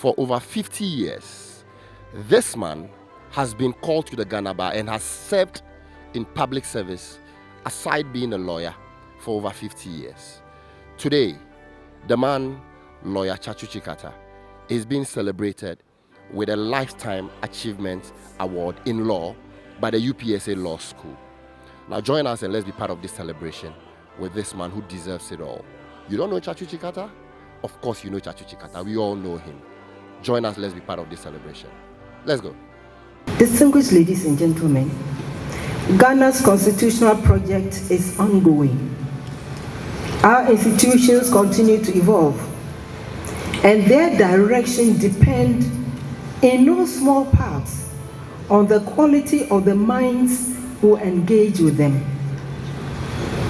For over 50 years, this man has been called to the Ghana Bar and has served in public service aside being a lawyer for over 50 years. Today, the man, lawyer Tsatsu Tsikata, is being celebrated with a Lifetime Achievement Award in Law by the UPSA Law School. Now join us and let's be part of this celebration with this man who deserves it all. You don't know Tsatsu Tsikata? Of course you know Tsatsu Tsikata. We all know him. Join us, let's be part of this celebration. Let's go. Distinguished ladies and gentlemen, Ghana's constitutional project is ongoing. Our institutions continue to evolve, and their direction depends in no small part on the quality of the minds who engage with them.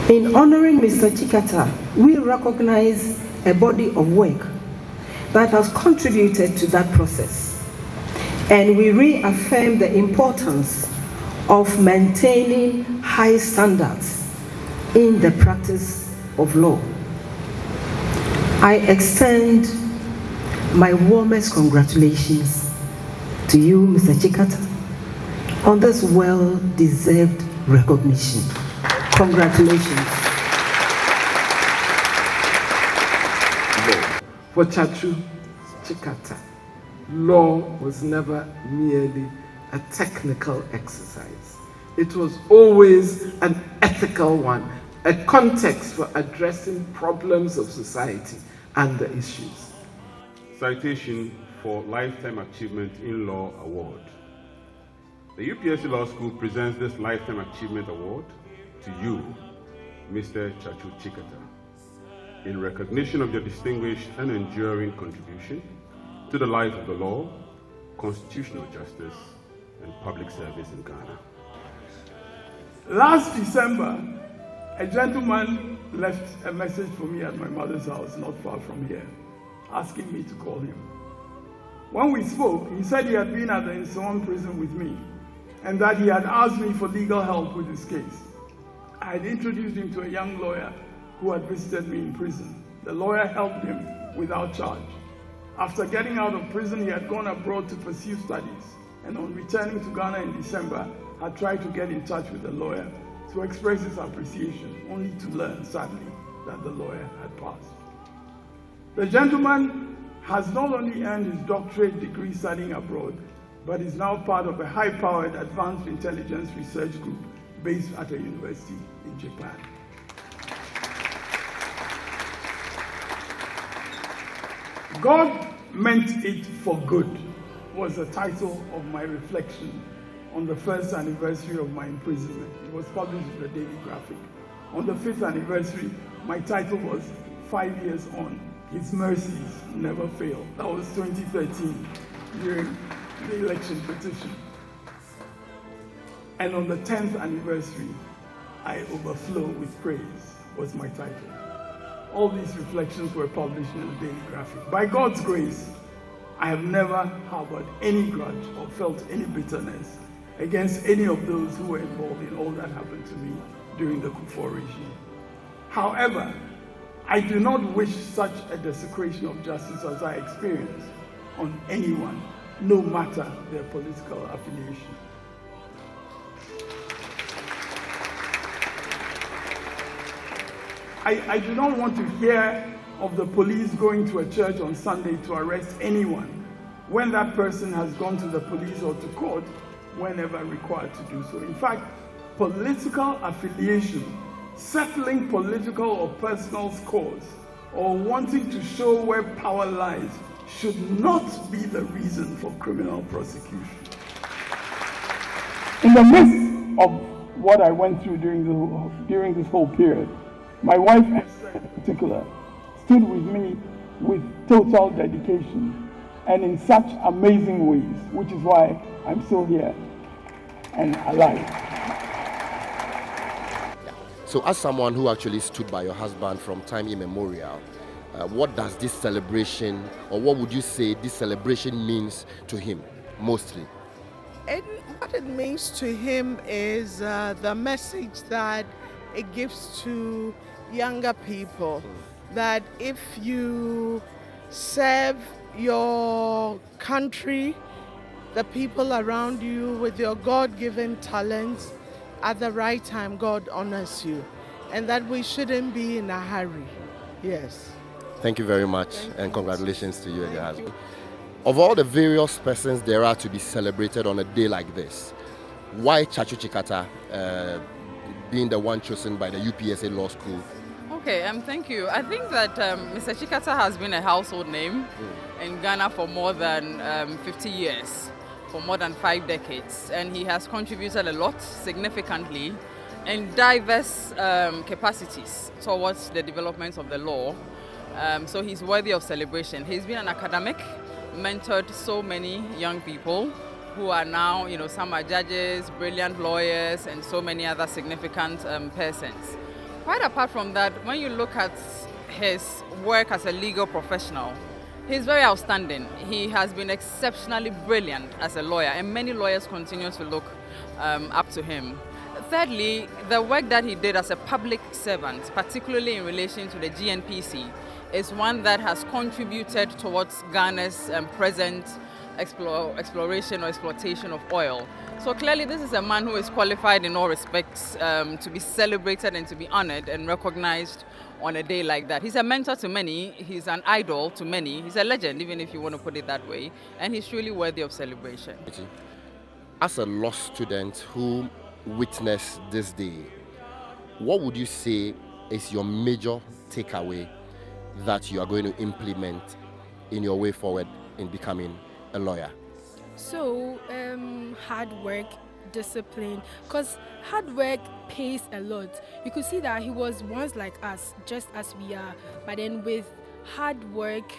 In honoring Mr. Tsikata, we recognize a body of work that has contributed to that process, and we reaffirm the importance of maintaining high standards in the practice of law. I extend my warmest congratulations to you, Mr. Tsikata, on this well-deserved recognition. Congratulations. For Tsatsu Tsikata, law was never merely a technical exercise. It was always an ethical one, a context for addressing problems of society and the issues. Citation for Lifetime Achievement in Law Award. The UPSC Law School presents this Lifetime Achievement Award to you, Mr. Tsatsu Tsikata, in recognition of your distinguished and enduring contribution to the life of the law, constitutional justice, and public service in Ghana. Last December, a gentleman left a message for me at my mother's house, not far from here, asking me to call him. When we spoke, he said he had been at the Nsawam prison with me and that he had asked me for legal help with his case. I had introduced him to a young lawyer who had visited me in prison. The lawyer helped him without charge. After getting out of prison, he had gone abroad to pursue studies, and on returning to Ghana in December, had tried to get in touch with the lawyer to express his appreciation, only to learn, sadly, that the lawyer had passed. The gentleman has not only earned his doctorate degree studying abroad, but is now part of a high-powered advanced intelligence research group based at a university in Japan. God Meant It for Good was the title of my reflection on the first anniversary of my imprisonment. It was published in the Daily Graphic. On the 5th anniversary, my title was 5 Years On, His Mercies Never Fail. That was 2013, during the election petition. And on the 10th anniversary, I Overflow with Praise was my title. All these reflections were published in the Daily Graphic. By God's grace, I have never harbored any grudge or felt any bitterness against any of those who were involved in all that happened to me during the Kufuor regime. However, I do not wish such a desecration of justice as I experienced on anyone, no matter their political affiliation. I do not want to hear of the police going to a church on Sunday to arrest anyone when that person has gone to the police or to court whenever required to do so. In fact, political affiliation, settling political or personal scores, or wanting to show where power lies should not be the reason for criminal prosecution. In the midst of what I went through during this whole period, my wife, Esther in particular, stood with me with total dedication and in such amazing ways, which is why I'm still here and alive. So as someone who actually stood by your husband from time immemorial, what does this celebration, or what would you say this celebration means to him mostly? What it means to him is the message that it gives to younger people, that if you serve your country, the people around you with your God-given talents, at the right time God honors you, and that we shouldn't be in a hurry. Yes. Thank you very much, Thank and you. congratulations to you and your Thank husband. Of all the various persons there are to be celebrated on a day like this, why Tsatsu being the one chosen by the UPSA Law School? Okay, thank you. I think that Mr. Tsikata has been a household name in Ghana for more than 50 years, for more than 5 decades, and he has contributed a lot significantly in diverse capacities towards the development of the law. So he's worthy of celebration. He's been an academic, mentored so many young people who are now, some are judges, brilliant lawyers, and so many other significant persons. Quite apart from that, when you look at his work as a legal professional, he's very outstanding. He has been exceptionally brilliant as a lawyer, and many lawyers continue to look up to him. Thirdly, the work that he did as a public servant, particularly in relation to the GNPC, is one that has contributed towards Ghana's present exploration or exploitation of oil. So clearly this is a man who is qualified in all respects to be celebrated and to be honored and recognized on a day like that. He's a mentor to many, he's an idol to many, he's a legend, even if you want to put it that way, and he's truly worthy of celebration. As a law student who witnessed this day, what would you say is your major takeaway that you are going to implement in your way forward in becoming a lawyer? So, hard work, discipline, because hard work pays a lot. You could see that he was once like us, just as we are, but then with hard work,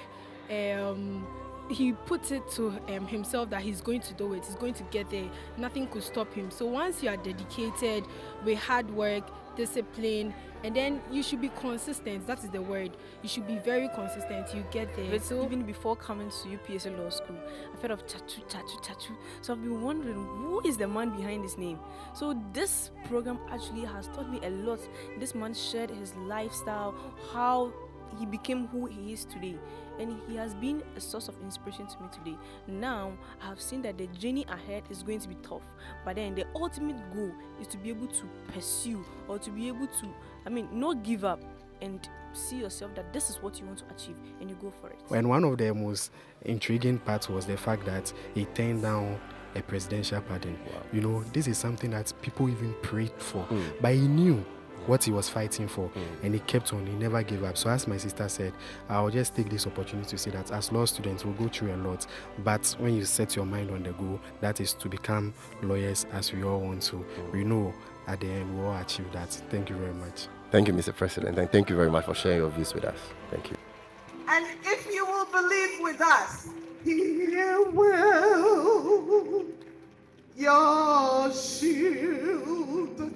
he put it to himself that he's going to do it, he's going to get there, nothing could stop him. So once you are dedicated with hard work, discipline, and then you should be consistent. That is the word. You should be very consistent. You get there. But so even before coming to UPSA Law School, I've heard of Tsatsu. So I've been wondering, who is the man behind this name? So this program actually has taught me a lot. This man shared his lifestyle, how he became who he is today, and he has been a source of inspiration to me today. Now I have seen that the journey ahead is going to be tough, but then the ultimate goal is to be able to pursue, or to be able to, not give up, and see yourself that this is what you want to achieve, and you go for it. And one of the most intriguing parts was the fact that he turned down a presidential pardon. Wow. This is something that people even prayed for, but he knew what he was fighting for, and he kept on. He never gave up. So as my sister said, I'll just take this opportunity to say that as law students, we'll go through a lot, but when you set your mind on the goal, that is to become lawyers as we all want to, we know at the end we'll all achieve that. Thank you very much. Thank you, Mr. President, and thank you very much for sharing your views with us. Thank you. And if you will believe with us, He will your shield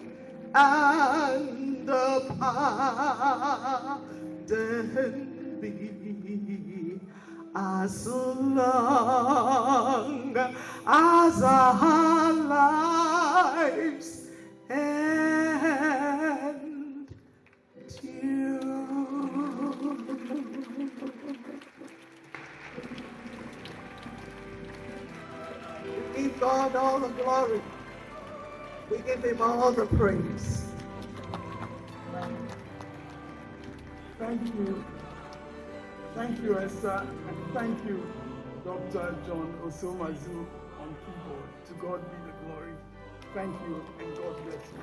and the pardon be, as long as our lives end due. We give God all the glory. We give Him all the praise. Thank you. Thank you, Esther, and thank you, Dr. John Osomazu on keyboard. To God be the glory. Thank you, and God bless you.